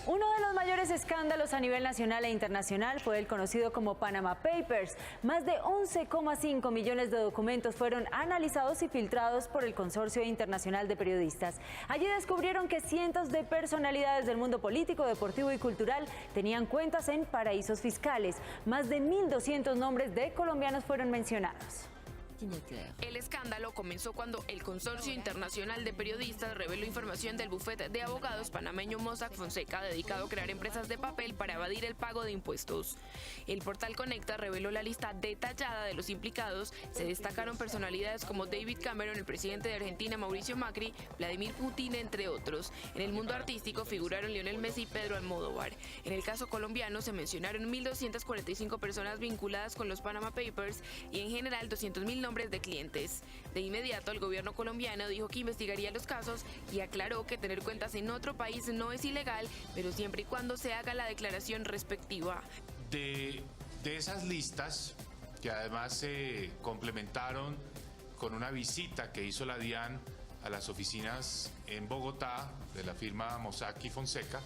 Uno de los mayores escándalos a nivel nacional e internacional fue el conocido como Panama Papers. Más de 11,5 millones de documentos fueron analizados y filtrados por el Consorcio Internacional de Periodistas. Allí descubrieron que cientos de personalidades del mundo político, deportivo y cultural tenían cuentas en paraísos fiscales. Más de 1.200 nombres de colombianos fueron mencionados. El escándalo comenzó cuando el Consorcio Internacional de Periodistas reveló información del bufete de abogados panameño Mossack Fonseca, dedicado a crear empresas de papel para evadir el pago de impuestos. El portal Conecta reveló la lista detallada de los implicados. Se destacaron personalidades como David Cameron, el presidente de Argentina Mauricio Macri, Vladimir Putin, entre otros. En el mundo artístico figuraron Lionel Messi y Pedro Almodóvar. En el caso colombiano se mencionaron 1.245 personas vinculadas con los Panama Papers y en general 200.000 nombres de clientes. De inmediato, el gobierno colombiano dijo que investigaría los casos y aclaró que tener cuentas en otro país no es ilegal, pero siempre y cuando se haga la declaración respectiva. De esas listas, que además se complementaron con una visita que hizo la DIAN a las oficinas en Bogotá de la firma Mossack y Fonseca,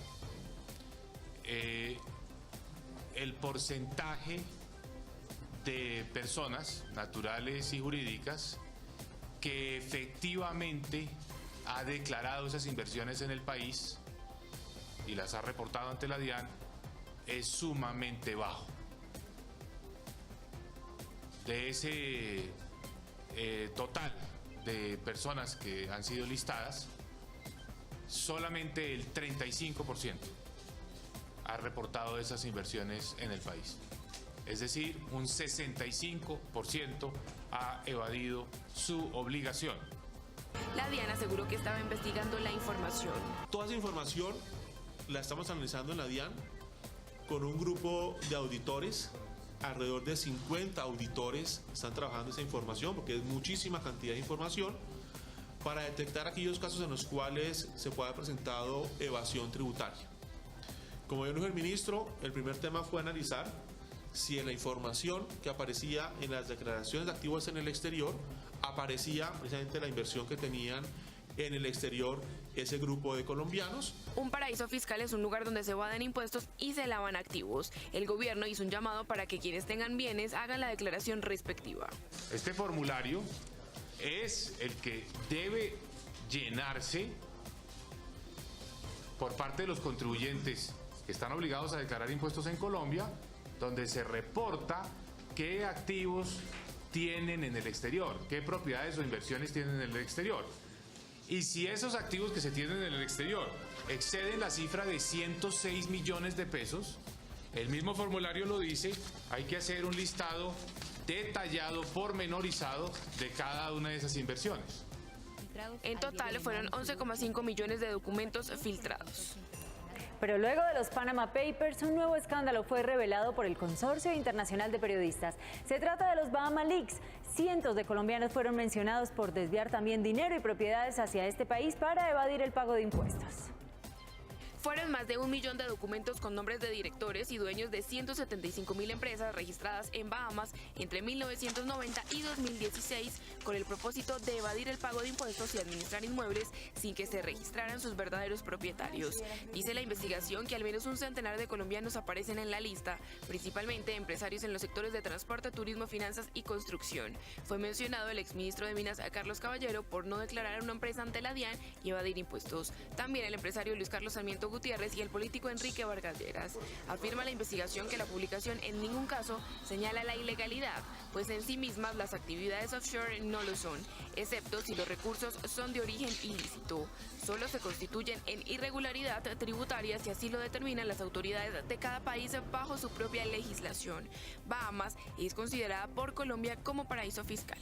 el porcentaje de personas naturales y jurídicas que efectivamente ha declarado esas inversiones en el país y las ha reportado ante la DIAN es sumamente bajo. De ese total de personas que han sido listadas, solamente el 35% ha reportado esas inversiones en el país. Es decir, un 65% ha evadido su obligación. La DIAN aseguró que estaba investigando la información. Toda esa información la estamos analizando en la DIAN con un grupo de auditores. Alrededor de 50 auditores están trabajando esa información porque es muchísima cantidad de información para detectar aquellos casos en los cuales se pueda haber presentado evasión tributaria. Como ya dijo el ministro, el primer tema fue analizar si en la información que aparecía en las declaraciones de activos en el exterior aparecía precisamente la inversión que tenían en el exterior ese grupo de colombianos. Un paraíso fiscal es un lugar donde se evaden impuestos y se lavan activos. El gobierno hizo un llamado para que quienes tengan bienes hagan la declaración respectiva. Este formulario es el que debe llenarse por parte de los contribuyentes que están obligados a declarar impuestos en Colombia, donde se reporta qué activos tienen en el exterior, qué propiedades o inversiones tienen en el exterior. Y si esos activos que se tienen en el exterior exceden la cifra de 106 millones de pesos, el mismo formulario lo dice, hay que hacer un listado detallado, pormenorizado de cada una de esas inversiones. En total fueron 11,5 millones de documentos filtrados. Pero luego de los Panama Papers, un nuevo escándalo fue revelado por el Consorcio Internacional de Periodistas. Se trata de los Bahama Leaks. Cientos de colombianos fueron mencionados por desviar también dinero y propiedades hacia este país para evadir el pago de impuestos. Fueron más de 1 millón de documentos con nombres de directores y dueños de 175.000 empresas registradas en Bahamas entre 1990 y 2016 con el propósito de evadir el pago de impuestos y administrar inmuebles sin que se registraran sus verdaderos propietarios. Dice la investigación que al menos un centenar de colombianos aparecen en la lista, principalmente empresarios en los sectores de transporte, turismo, finanzas y construcción. Fue mencionado el exministro de Minas, Carlos Caballero, por no declarar una empresa ante la DIAN y evadir impuestos. También el empresario Luis Carlos Sarmiento Gutiérrez y el político Enrique Vargas Lleras. Afirma la investigación que la publicación en ningún caso señala la ilegalidad, pues en sí mismas las actividades offshore no lo son, excepto si los recursos son de origen ilícito. Solo se constituyen en irregularidad tributaria si así lo determinan las autoridades de cada país bajo su propia legislación. Bahamas es considerada por Colombia como paraíso fiscal.